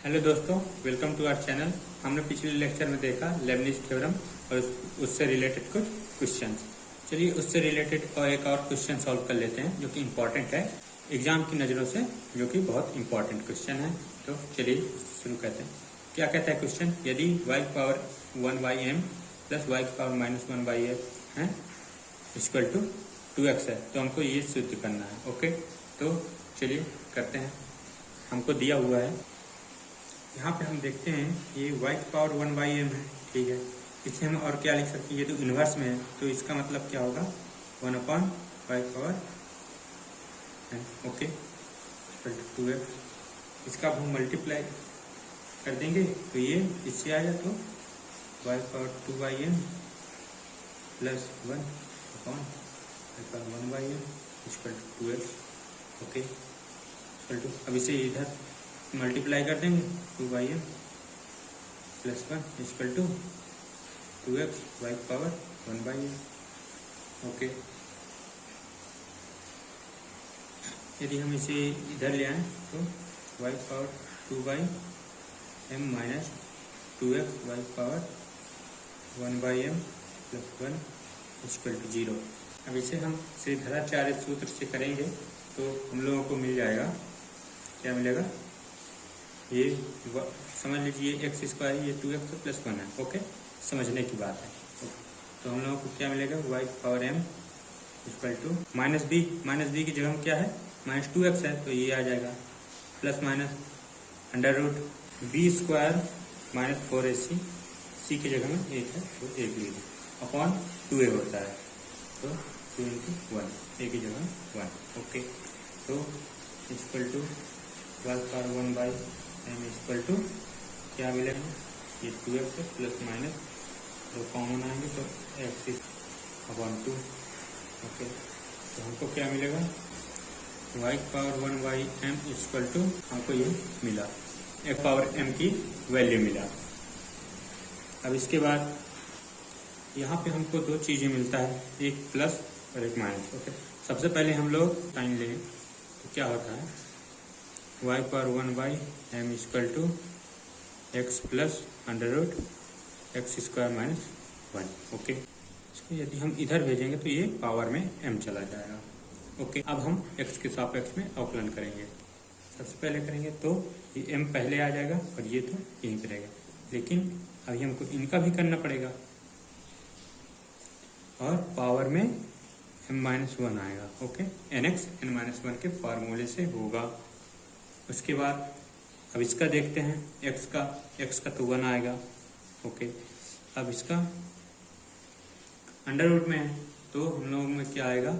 Hello दोस्तों, welcome to our channel. हमने पिछले लेक्चर में देखा लेबनिज थ्योरम और उससे रिलेटेड कुछ क्वेश्चंस। चलिए उससे रिलेटेड और एक और क्वेश्चन सॉल्व कर लेते हैं जो कि इम्पोर्टेंट है एग्जाम की नज़रों से, जो कि बहुत इंपॉर्टेंट क्वेश्चन है। तो चलिए शुरू करते हैं। क्या कहता है क्वेश्चन? यदि y power 1/m plus y power -1/f है इक्वल टू 2x है, तो हमको ये सिद्ध करना है। ओके, तो चलिए करते हैं। हमको दिया हुआ है, यहाँ पे हम देखते हैं ये y पावर 1/m है, ठीक है। इसे हम और क्या लिख सकते हैं? ये तो इन्वर्स में है, तो इसका मतलब क्या होगा? 1/y power m, okay, 2x। इसका अब हम मल्टीप्लाई कर देंगे तो ये इससे आएगा, तो y power 2/m plus 1/y power 1/m equal to 2x, okay. अब इसे इधर मल्टीप्लाई कर देंगे, 2/m plus 1 equal to 2x y power 1/m, okay. यदि हम इसे इधर ले आए तो y power 2/m minus 2x y power 1/m plus 1 equal to 0। अब इसे हम श्रीधराचार्य सूत्र से करेंगे तो हम लोगों को मिल जाएगा, क्या मिलेगा? ये समझ लीजिए x स्क्वायर, ये 2x प्लस 1 है, ओके, समझने की बात है। तो हम लोगों को क्या मिलेगा? y power m equal to minus b की जगह क्या है? -2x है, तो ये आ जाएगा plus minus under root B square minus 4ac, C की जगह में 1 है तो 1 लीजिए अपॉन 2a होता है, तो 2 × 1, a की जगह 1, ओके। तो equal to y power 1/m equal to क्या मिलेगा? ये 2x है प्लस माइनस तो कॉमन आएंगे तो x अपॉन 2, ओके। तो हमको क्या मिलेगा? y power 1/m equal to हमको ये मिला, f पावर m की वैल्यू मिला। अब इसके बाद यहाँ पे हमको दो चीज़ें मिलता है, एक प्लस और एक माइनस, ओके। सबसे पहले हम लोग साइन लें तो क्या होता है? y power 1/m equal to x plus under root x square minus 1, okay. इसको यदि हम इधर भेजेंगे तो ये पावर में m चला जाएगा, ओके। अब हम x के सापेक्ष में अवकलन करेंगे। सबसे पहले करेंगे तो ये m पहले आ जाएगा और ये तो यहीं पर रहेगा, लेकिन अभी हमको इनका भी करना पड़ेगा और पावर में m-1 आएगा, ओके। nx n-1 के फार्मूले से होगा। उसके बाद अब इसका देखते हैं, x का तो 1 आएगा, ओके। अब इसका अंडर रूट में है तो हम लोगों में क्या आएगा?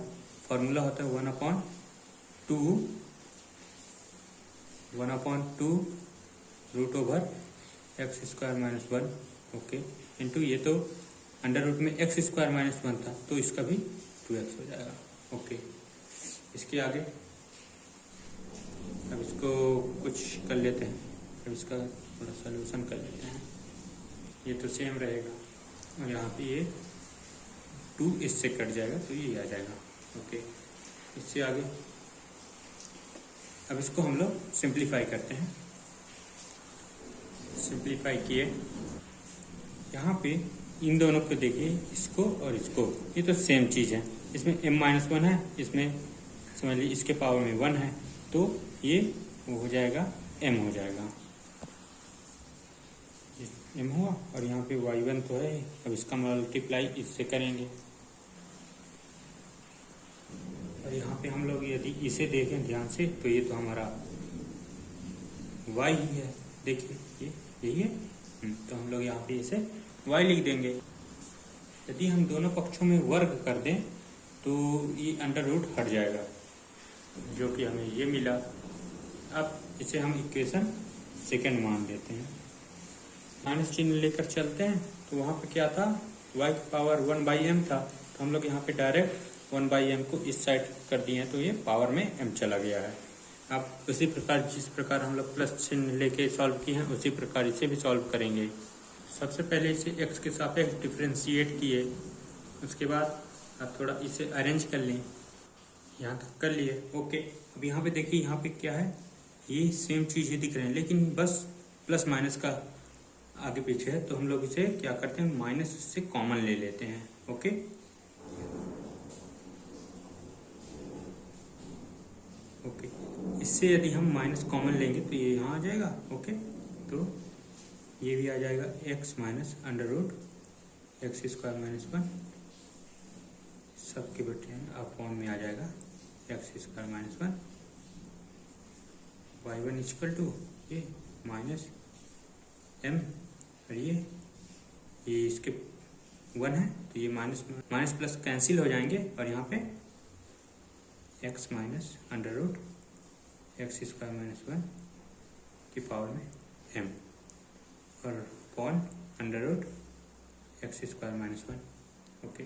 फॉर्मूला होता है 1/2 root over x square minus 1, okay, into ये तो अंडर रूट में x स्क्वायर माइनस 1 था तो इसका भी 2x हो जाएगा, ओके। इसके आगे अब इसको कुछ कर लेते हैं, अब इसका थोड़ा सॉल्यूशन कर लेते हैं। ये तो सेम रहेगा और यहाँ पे ये 2 इससे कट जाएगा तो ये आ जाएगा, ओके। इससे आगे अब इसको हम लोग सिंप्लीफाई करते हैं। सिंप्लीफाई किए, यहाँ पे इन दोनों को देखिए, इसको और इसको, ये तो सेम चीज़ है। इसमें m-1 है, इसमें समझ लीजिए इसके पावर में 1 है, तो ये वो हो जाएगा m हो जाएगा, m हुआ। और यहाँ पे y1 तो है, अब इसका मल्टीप्लाई इससे करेंगे और यहाँ पे हम लोग यदि इसे देखें ध्यान से तो ये तो हमारा y ही है, देखिए ये यही है, तो हम लोग यहाँ पे इसे y लिख देंगे। यदि हम दोनों पक्षों में वर्ग कर दें तो ये अंडर रूट हट जाएगा, जो कि हमें ये मिला। अब इसे हम इक्वेशन सेकंड मान लेते हैं, माइनस चिन्ह लेकर चलते हैं। तो वहाँ पे क्या था? y पावर 1/m था, तो हम लोग यहाँ पे डायरेक्ट 1/m को इस साइड कर दिए हैं तो ये पावर में m चला गया है। अब उसी प्रकार जिस प्रकार हम लोग प्लस चिन्ह लेके सॉल्व किए हैं उसी प्रकार इसे भी सॉल्व करेंगे। सबसे पहले इसे x के सापेक्ष डिफ्रेंशिएट किए, उसके बाद आप थोड़ा इसे अरेंज कर लें, यहाँ तक कर लिए, ओके। अब यहाँ पे देखिए, यहाँ पे क्या है? ये सेम चीज़ें दिख रहे हैं, लेकिन बस प्लस माइनस का आगे पीछे है तो हम लोग इसे क्या करते हैं, माइनस से कॉमन ले लेते हैं। ओके, ओके, इससे यदि हम माइनस कॉमन लेंगे तो ये यहाँ आ जाएगा। ओके, तो ये भी आ जाएगा x minus under root x square minus 1 सबके बटे हैं अपॉन में आ जाएगा x square minus 1 y one equal to ये माइनस एम, और ये इसके 1 है तो ये माइनस माइनस प्लस कैंसिल हो जाएंगे और यहाँ पे x minus under root x square minus 1 की पावर में एम और upon under root x square minus 1। Okay,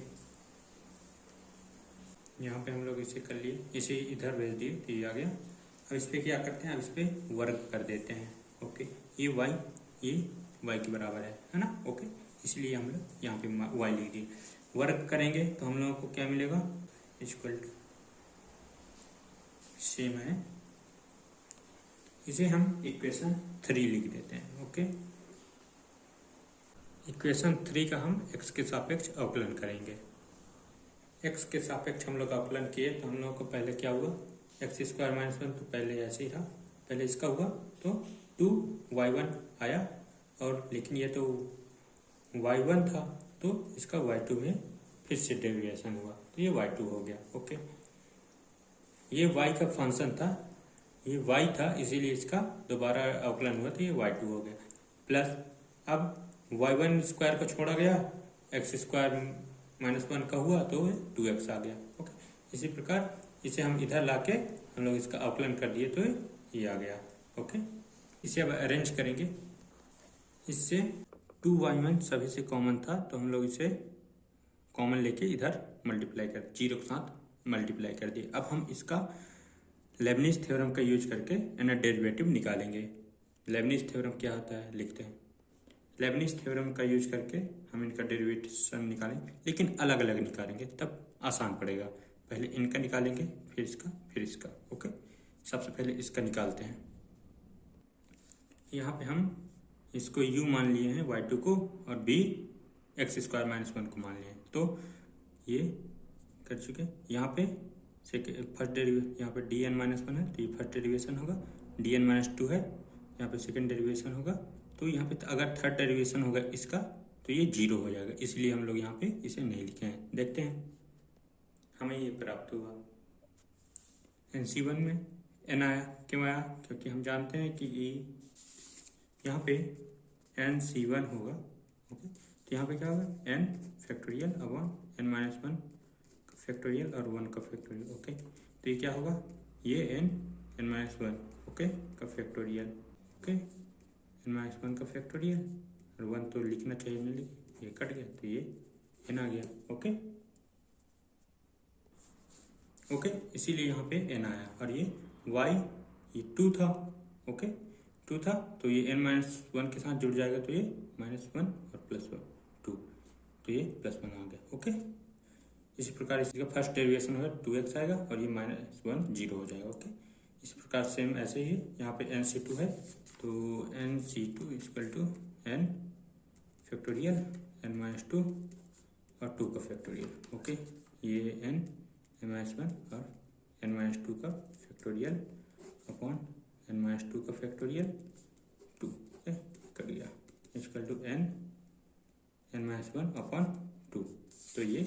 यहाँ पे हम लोग इसे कर लिए, इसे इधर भेज दिए तो ये आ गया। अब इस पर क्या करते हैं, अब इस पर वर्ग कर देते हैं। ओके, ये y के बराबर है ना। ओके, इसलिए हम लोग यहाँ पे y लिख दिए। वर्ग करेंगे तो हम लोगों को क्या मिलेगा, इक्वल टू सेम है, इसे हम इक्वेशन 3 लिख देते हैं। ओके, इक्वेशन 3 का हम x के सापेक्ष अवकलन करेंगे। x के सापेक्ष हम लोग अवकलन किए तो हम लोगों को पहले क्या हुआ, एक्स स्क्वायर माइनस 1 तो पहले ऐसे ही था, पहले इसका हुआ तो 2y1 आया, और लेकिन ये तो y1 था तो इसका y2 में फिर से डेरिवेशन हुआ तो ये y2 हो गया। ओके, ये y का फंक्शन था, ये y था इसीलिए इसका दोबारा अवकलन हुआ तो ये y2 हो गया। प्लस अब y1 स्क्वायर को छोड़ा गया, एक्स स्क्वायर माइनस 1 का हुआ तो 2x आ गया। ओके, इसी प्रकार इसे हम इधर लाके हम लोग इसका अवकलन कर दिए तो ये आ गया। ओके, इसे अब अरेंज करेंगे, इससे 2y1 सभी से कॉमन था तो हम लोग इसे कॉमन लेके इधर मल्टीप्लाई कर, जीरो के साथ मल्टीप्लाई कर दिए। अब हम इसका लेबनिज थ्योरम का यूज करके इनर डेरिवेटिव निकालेंगे। लेबनिज थ्योरम क्या होता है लिखते हैं, लेबनिज थ्योरम का यूज करके हम इनका डेरिवेशन निकालेंगे, लेकिन अलग अलग निकालेंगे तब आसान पड़ेगा। पहले इनका निकालेंगे फिर इसका फिर इसका। ओके, सबसे पहले इसका निकालते हैं। यहाँ पे हम इसको u मान लिए हैं y2 को, और b एक्स स्क्वायर माइनस 1 को मान लिए हैं, तो ये कर चुके। यहाँ पे फर्स्ट डेरिवेशन, यहाँ पे dn माइनस 1 है तो ये फर्स्ट डेरिवेशन होगा, dn माइनस 2 है यहाँ पे सेकेंड डेरिवेशन होगा, तो यहाँ पे अगर थर्ड डेरिवेशन होगा इसका तो ये 0 हो जाएगा, इसलिए हम लोग यहाँ पे इसे नहीं लिखे हैं। देखते हैं हमें ये प्राप्त हुआ। NC1 में n आया, क्यों आया, क्योंकि हम जानते हैं कि यहाँ पे NC1 होगा। ओके, तो यहाँ पे क्या होगा n factorial upon n minus 1 का फैक्टोरियल और 1 का फैक्टोरियल। ओके, तो ये क्या होगा, ये n माइनस 1 ओके का फैक्टोरियल, ओके n माइनस 1 का फैक्टोरियल, और 1 तो लिखना चाहिए, नहीं लिखे, ये कट गया तो ये n आ गया। ओके, ओके, इसीलिए यहाँ पे n आया, और ये y ये 2 था। ओके, 2 था तो ये n माइनस 1 के साथ जुड़ जाएगा तो ये माइनस 1 और प्लस 1 2, तो ये प्लस 1 आ गया। ओके, इसी प्रकार इसका फर्स्ट डेरिवेशन होगा 2x आएगा और ये माइनस 1 0 हो जाएगा। ओके, इसी प्रकार सेम ऐसे ही यहाँ पे NC2 है तो NC2 equal to n factorial n minus 2 और 2 का फैक्टोरियल। ओके, ये n माइनस 1 और n माइनस 2 का फैक्टोरियल अपॉन n माइनस 2 का फैक्टोरियल 2 कर दिया equal to n minus 1 upon 2। तो ये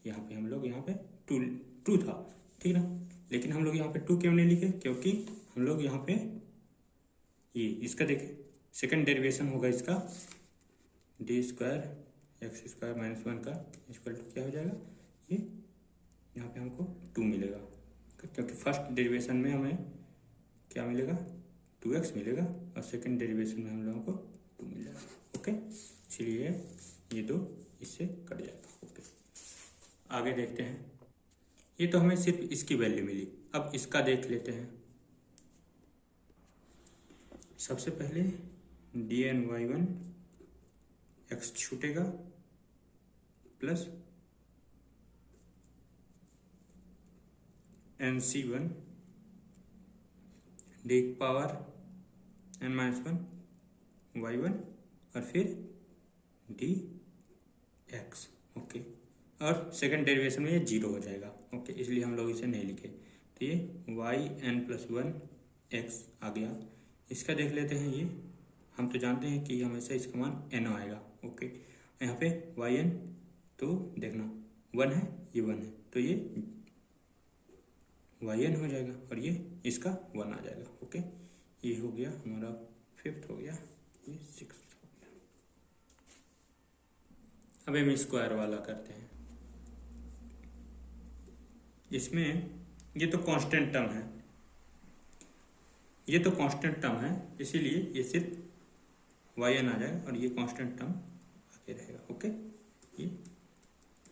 यहाँ पे हम लोग यहाँ पे 2 था, ठीक ना, लेकिन हम लोग यहाँ पे 2 क्यों नहीं लिखे, क्योंकि हम लोग यहाँ पे ये इसका देखें सेकंड डेरिवेशन होगा इसका D square x square minus 1 का इक्वल टू क्या हो जाएगा, ये यहाँ पे हमको 2 मिलेगा, क्योंकि फर्स्ट डेरिवेशन में हमें क्या मिलेगा 2x मिलेगा और सेकंड डेरिवेशन में हम लोगों को 2 मिलेगा। ओके, इसलिए ये 2 इससे कट जाएगा। ओके, आगे देखते हैं। ये तो हमें सिर्फ इसकी वैल्यू मिली, अब इसका देख लेते हैं। सबसे पहले dny1 x छूटेगा plus NC1 D power n minus 1 y1 और फिर dx। ओके, और सेकंड डेरिवेशन में ये 0 हो जाएगा। ओके, इसलिए हम लोग इसे नहीं लिखे। तो ये yn+1 x आ गया। इसका देख लेते हैं। ये हम तो जानते हैं कि हमेशा इसका मान n आएगा। ओके, यहाँ पे yn तो देखना 1 है, ये 1 है, तो ये yn हो जाएगा और ये इसका 1 आ जाएगा। ओके, ये हो गया हमारा 5th हो गया, ये 6th हो गया। अब हम स्क्वायर वाला करते हैं। इसमें ये तो कांस्टेंट टर्म है, ये तो कांस्टेंट टर्म है, इसीलिए ये सिर्फ yn आ जाएगा और ये कांस्टेंट टर्म आगे रहेगा। ओके, ये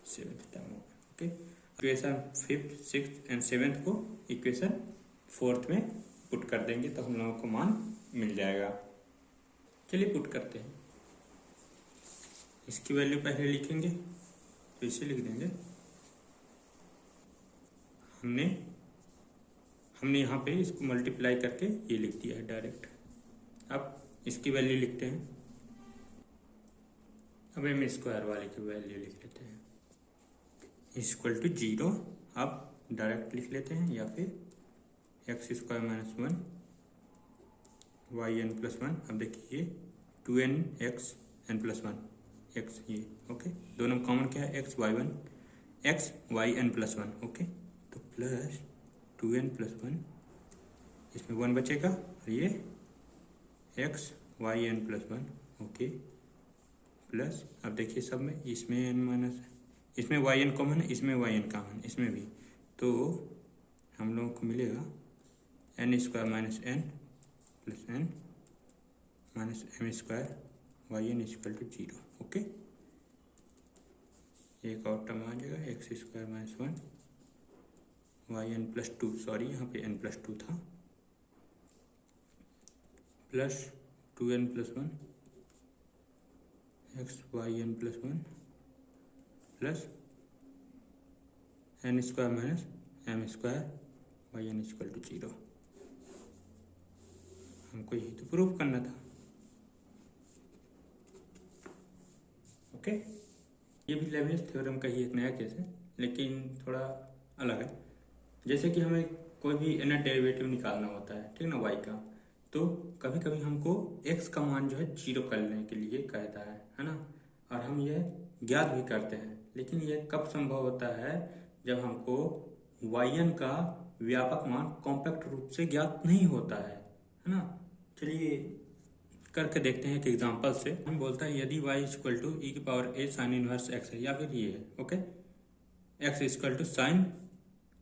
7th टर्म होगा। Okay, equation 5th, 6th and 7th को इक्वेशन 4th में पुट कर देंगे तो हम लोगों को मान मिल जाएगा। चलिए पुट करते हैं। इसकी वैल्यू पहले लिखेंगे तो इसे लिख देंगे। हमने यहाँ पे इसको मल्टीप्लाई करके ये लिख दिया है डायरेक्ट। अब इसकी वैल्यू लिखते हैं। अब हम स्क्वायर वाले की वैल्यू लिख लेते हैं इक्वल टू 0। अब डायरेक्ट लिख लेते हैं या फिर x² - 1 yn+1। अब देखिए 2nx n+1 x, ये ओके, दोनों कॉमन क्या है, x yn+1। ओके, तो प्लस 2n+1, इसमें 1 बचेगा और ये x yn+1। ओके, प्लस अब देखिए सब में, इसमें n- इसमें yn कॉमन है, इसमें yn कॉमन, इसमें भी, तो हम लोगों को मिलेगा n² - n + n - m² yn = 0। Okay, एक और टर्म आ जाएगा x² - 1 yn+2, सॉरी यहाँ पे n+2 था, plus 2n+1 x yn+1 plus n² - m² yn = 0। हमको यही तो प्रूफ करना था। ओके, ये भी लेबनिज़ थ्योरम का ही एक नया केस है, लेकिन थोड़ा अलग है। जैसे कि हमें कोई भी इनर डेरिवेटिव निकालना होता है, ठीक ना, y का, तो कभी कभी हमको x का मान जो है 0 करने के लिए कहता है ना, और हम ये ज्ञात भी करते हैं। लेकिन ये कब संभव होता है, जब हमको yn का व्यापक मान कॉम्पैक्ट रूप से ज्ञात नहीं होता है ना। चलिए करके देखते हैं एक एग्जांपल से। हम बोलता है यदि y = e⁴ sin inverse x है, या फिर ये है, okay, x = sin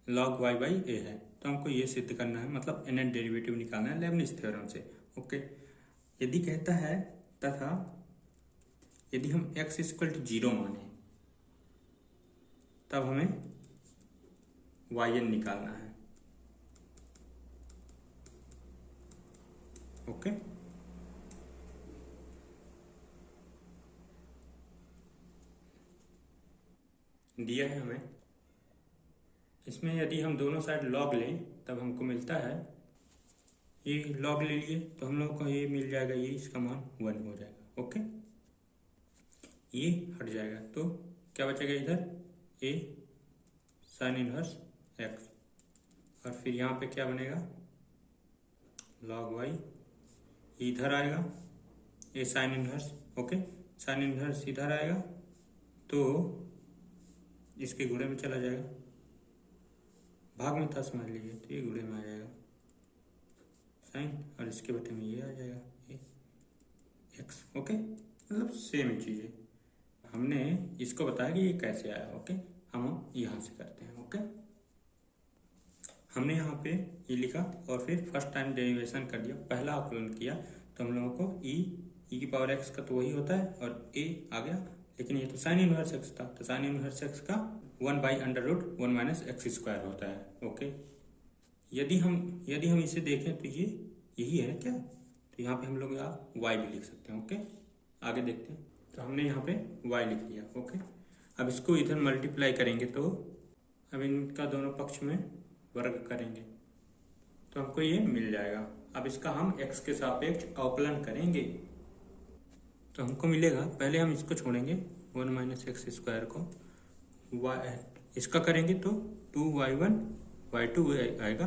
log y/a है, तो हमको ये सिद्ध करना है, मतलब इनर डेरिवेटिव निकालना है लेबनिज़ थ्योरम से। ओके, यदि कहता है तथा यदि हम x = 0 माने, तब हमें yn निकालना है। ओके, दिया है हमें। इसमें यदि हम दोनों साइड लॉग लें तब हमको मिलता है, ये लॉग ले लिए तो हम लोग को ये मिल जाएगा, ये इसका मान 1 हो जाएगा। ओके, ये हट जाएगा तो क्या बचेगा इधर, a sin इनवर्स x, और फिर यहाँ पे क्या बनेगा, log y, इधर आएगा a sin inverse. Okay, sin inverse इधर आएगा तो इसके गुणे में चला जाएगा, भाग में था समझ लीजिए, तो ये गुणे में आ जाएगा साइन, और इसके बटे में ये आ जाएगा ये x। ओके, मतलब सेम ही चीज़ है। हमने इसको बताया कि ये कैसे आया। ओके, हम यहाँ से करते हैं। ओके, हमने यहाँ पे ये लिखा और फिर फर्स्ट टाइम डेरिवेशन कर दिया, पहला आकलन किया, तो हम लोगों को e⁴x का तो वही होता है और a आ गया, लेकिन ये तो साइन इनवर्स x था, तो साइन इनवर्स x का 1/√1 - x² होता है। ओके, यदि हम इसे देखें तो ये यही है क्या, तो यहाँ पे हम लोग यहाँ y भी लिख सकते हैं। ओके, आगे देखते हैं। तो हमने यहाँ पे y लिख लिया। ओके, अब इसको इधर मल्टीप्लाई करेंगे, तो अब इनका दोनों पक्ष में वर्ग करेंगे तो हमको ये मिल जाएगा। अब इसका हम x के सापेक्ष अवकलन करेंगे तो हमको मिलेगा, पहले हम इसको छोड़ेंगे 1 माइनस एक्स स्क्वायर को, इसका करेंगे तो 2y1 y2 आएगा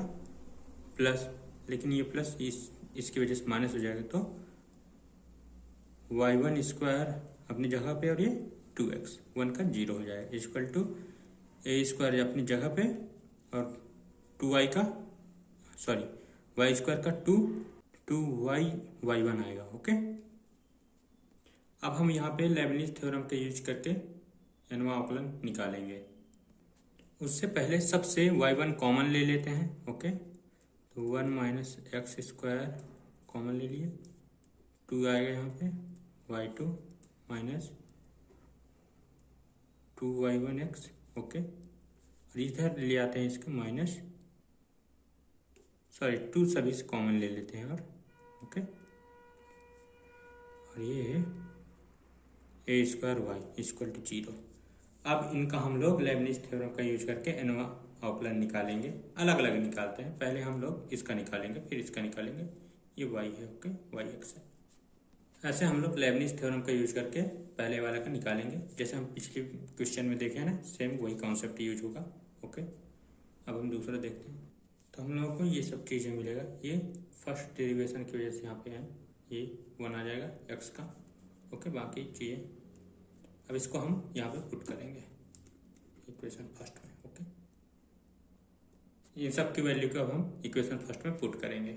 प्लस, लेकिन ये प्लस इसकी वजह से माइनस हो जाएगा, तो y1 स्क्वायर अपनी जगह पे और ये 2x 1 का 0 हो जाएगा इक्वल टू ए स्क्वायर अपनी जगह पे और 2y का सॉरी y स्क्वायर का 2y y1 आएगा। ओके, अब हम यहाँ पे लेबनिज थ्योरम का यूज करके nवां अवकलन निकालेंगे। उससे पहले सबसे y1 कॉमन ले लेते हैं। ओके, तो 1 माइनस एक्स स्क्वायर कॉमन ले लिए, 2 आएगा यहाँ पे, y2 माइनस 2y1x। ओके, और इधर ले आते हैं इसके माइनस, सॉरी 2 सभी से कॉमन ले लेते हैं और ओके, और ये है ए स्क्वायर वाई इक्वल टू 0। अब इनका हम लोग लेबनिज थ्योरम का यूज करके nवां अवकलन निकालेंगे। अलग अलग निकालते हैं, पहले हम लोग इसका निकालेंगे फिर इसका निकालेंगे। ये y है, ओके, y(x) है। ऐसे हम लोग लेबनिज थ्योरम का यूज करके पहले वाला का निकालेंगे, जैसे हम पिछले क्वेश्चन में देखे हैं ना, सेम वही कॉन्सेप्ट यूज होगा। ओके, अब हम दूसरा देखते हैं। तो हम लोगों को ये सब चीज़ें मिलेगा, ये फर्स्ट डेरिवेशन की वजह से यहाँ पे है, ये 1 आ जाएगा x का। ओके, बाकी चीज़ें अब इसको हम यहाँ पे पुट करेंगे इक्वेशन फर्स्ट में। ओके, इन सब की वैल्यू को अब हम इक्वेशन फर्स्ट में पुट करेंगे।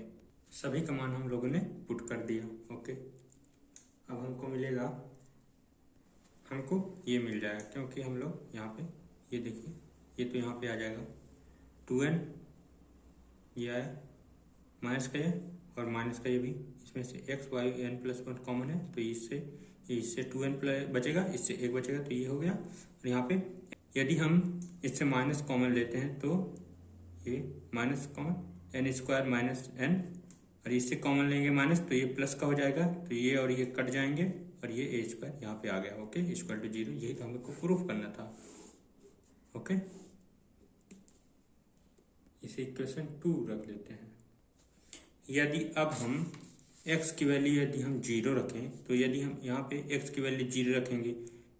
सभी का मान हम लोगों ने पुट कर दिया। ओके, अब हमको मिलेगा, हमको ये मिल जाएगा, क्योंकि हम लोग यहाँ पे ये देखिए, ये तो यहाँ पे आ जाएगा 2n, ये आया माइनस का ये और माइनस का ये भी, इसमें से x y n plus 1 common है, तो इससे 2n प्लस बचेगा, इससे 1 बचेगा, तो ये हो गया। और यहाँ पे यदि हम इससे माइनस कॉमन लेते हैं तो ये minus common n square minus n, और इससे कॉमन लेंगे माइनस तो ये प्लस का हो जाएगा, तो ये और ये कट जाएंगे और ये ए स्क्वायर यहाँ पे आ गया। Okay, equal to 0। यही तो हमको प्रूफ करना था। ओके, इसे इक्वेशन 2 रख लेते हैं। यदि अब हम x की वैल्यू यदि हम 0 रखें, तो यदि हम यहाँ पे x की वैल्यू 0 रखेंगे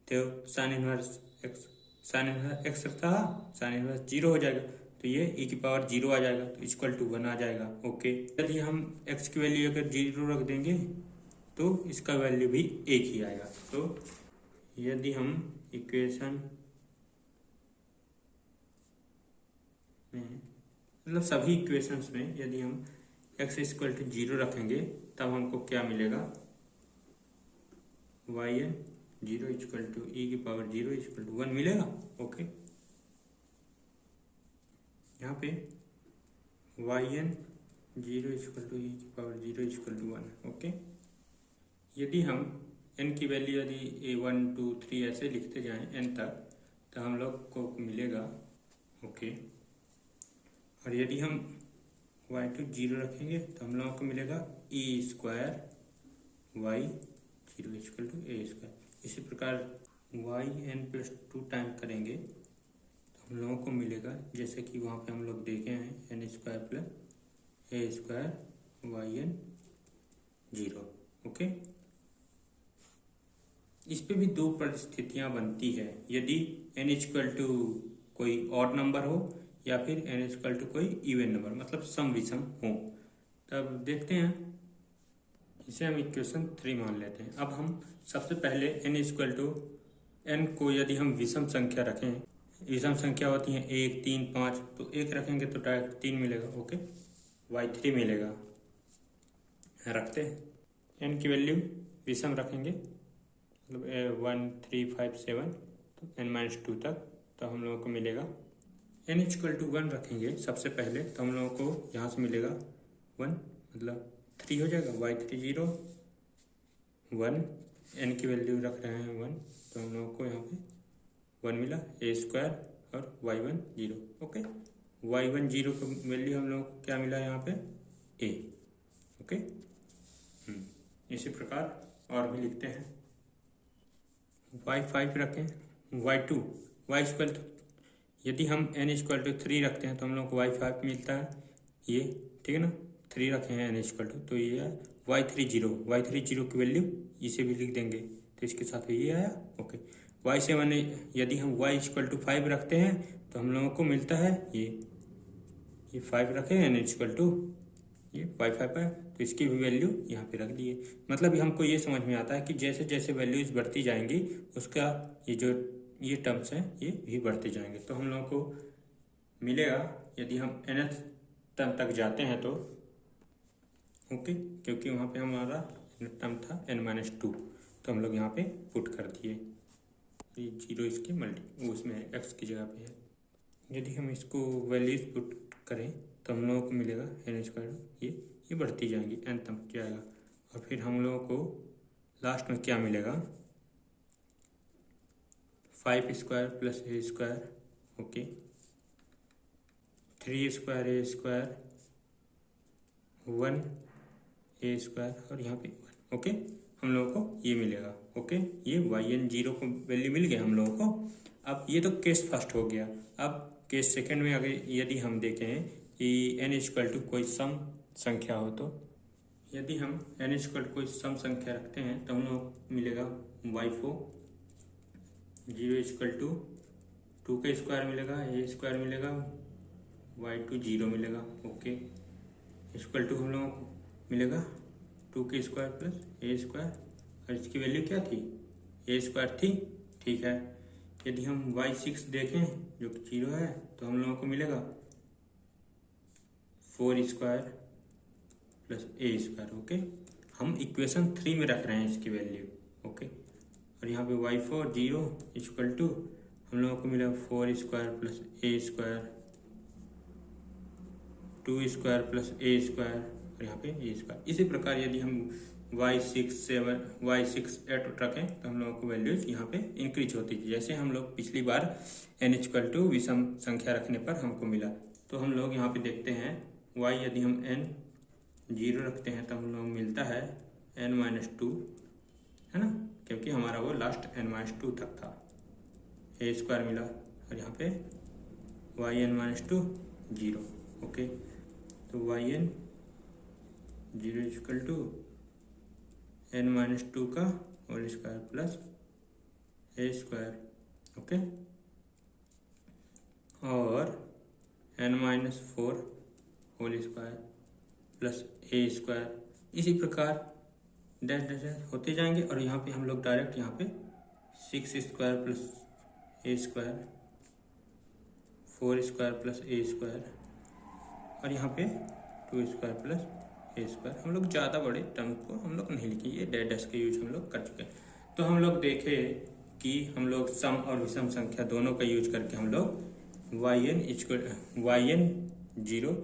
तो साइन इनवर्स x रखता, साइन इनवर्स 0 हो जाएगा, तो ये e की पावर 0 आ जाएगा, तो इक्वल टू 1 आ जाएगा। ओके, यदि हम x की वैल्यू अगर 0 रख देंगे तो इसका वैल्यू भी 1 ही आएगा। तो यदि हम इक्वेशन में मतलब सभी इक्वेशंस में यदि हम x इक्वल टू 0 रखेंगे तब हमको क्या मिलेगा, yn 0 इक्वल टू e की पावर 0 इक्वल टू 1 मिलेगा। ओके, यहाँ पे yn 0 इक्वल टू e की पावर 0 इक्वल टू 1। ओके, यदि हम n की वैल्यू यदि 1 2 3 ऐसे लिखते जाएं n तक, तो हम लोग को मिलेगा। ओके, और यदि हम y2 0 रखेंगे तो हम लोगों को मिलेगा e square y 0 equal to a square. इसी प्रकार yn प्लस 2 टाइम करेंगे तो हम लोगों को मिलेगा, जैसे कि वहाँ पे हम लोग देखे हैं, n square plus a square yn 0। Okay, इस पे भी दो परिस्थितियां बनती है, यदि n इक्वल टू कोई ऑड नंबर हो या फिर n इक्वल टू कोई इवन नंबर, मतलब सम विषम हो। तब देखते हैं, इसे हम इक्वेशन 3 मान लेते हैं। अब हम सबसे पहले n इक्वल टू n को यदि हम विषम संख्या रखें, विषम संख्या होती है 1 3 5, तो 1 रखेंगे तो डायरेक्ट 3 मिलेगा। ओके, y3 मिलेगा। रखते हैं n की वैल्यू विषम रखेंगे, मतलब 1 3 5 7 तो n-2 तक, तो हम लोगों को मिलेगा n इक्वल टू 1 रखेंगे सबसे पहले, तो हम लोगों को यहाँ से मिलेगा 1, मतलब 3 हो जाएगा, y3 0 1, n की वैल्यू रख रहे हैं 1, तो हम लोगों को यहाँ पे 1 मिला, a स्क्वायर और y1 0। ओके, y1 0 का वैल्यू हम लोगों को क्या मिला यहाँ पे, a। ओके, इसी प्रकार और भी लिखते हैं, y5 रखें, y2 y स्क्वायर, यदि हम n इक्वल टू 3 रखते हैं तो हम लोग को y5 मिलता है, ये ठीक है ना, 3 रखे हैं n इक्वल टू, तो ये है y30 की वैल्यू इसे भी लिख देंगे, तो इसके साथ ये आया। ओके, y7 यदि हम y इक्वल टू 5 रखते हैं तो हम लोगों को मिलता है ये 5 रखे हैं n इक्वल टू ये y5 है, तो इसकी भी वैल्यू यहाँ पे रख दिए। मतलब हमको ये समझ में आता है कि जैसे जैसे वैल्यूज बढ़ती जाएंगी उसका ये टर्म्स हैं ये भी बढ़ते जाएंगे। तो हम लोगों को मिलेगा यदि हम nth टर्म तक जाते हैं तो ओके, क्योंकि वहाँ पे हमारा टर्म था n-2, तो हम लोग यहाँ पे पुट कर दिए, ये 0 इसके मल्टी उसमें x की जगह पे है। यदि हम इसको वैल्यूज पुट करें तो हम लोगों को मिलेगा n², ये बढ़ती जाएंगी, n तक जाएगा, और फिर हम लोगों को लास्ट में क्या मिलेगा 5² + a², ओके, 3² a², 1a² और यहाँ पे 1, ओके, हम लोगों को ये मिलेगा। ओके, ये yn0 को वैल्यू मिल गया हम लोगों को। अब ये तो केस फर्स्ट हो गया। अब केस सेकंड में अगर यदि हम देखें कि n इक्वल टू कोई सम संख्या हो, तो यदि हम n इक्वल टू कोई सम संख्या रखते हैं तो हम लोग को मिलेगा y4, 0 इक्वल टू 2 का स्क्वायर मिलेगा, a² मिलेगा, y2 0 मिलेगा। ओके, इक्वल टू हम लोगों को मिलेगा 2 का स्क्वायर प्लस a², और इसकी वैल्यू क्या थी a² थी, ठीक है। यदि हम y6 देखें जो कि 0 है तो हम लोगों को मिलेगा 4² प्लस a², ओके। हम इक्वेशन 3 में रख रहे हैं इसकी वैल्यू, ओके। और यहाँ पे y4 0 इक्वल टू हम लोगों को मिला 4² प्लस a², 2² प्लस a², और यहाँ पे a²। इसी प्रकार यदि हम y6 8 रखें तो हम लोगों को वैल्यूज यहाँ पे इंक्रीज होती थी, जैसे हम लोग पिछली बार n इक्वल टू विषम संख्या रखने पर हमको मिला। तो हम लोग यहाँ पे देखते हैं y यदि हम n0 रखते हैं तो हम लोग मिलता है n-2, है ना, क्योंकि हमारा वो लास्ट n-2 तक था, a² मिला, और यहाँ पे yn-2 0, ओके। तो yn 0 इक्वल टू n-2 का whole square plus a², okay, और n-4 whole square plus a²। इसी प्रकार डैश डैश होते जाएंगे, और यहाँ पे हम लोग डायरेक्ट यहाँ पे 6² प्लस a², 4² प्लस a², और यहाँ पे 2² प्लस a²। हम लोग ज़्यादा बड़े टर्म को हम लोग नहीं लिखे, ये डैश डैश का यूज हम लोग कर चुके हैं। तो हम लोग देखे कि हम लोग सम और विषम संख्या दोनों का यूज करके हम लोग yn0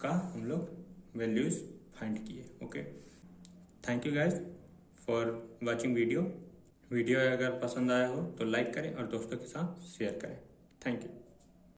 का हम लोग वैल्यूज फाइंड किए। Okay, thank you guys for watching video. अगर पसंद आया हो तो लाइक करें और दोस्तों के साथ शेयर करें। Thank you.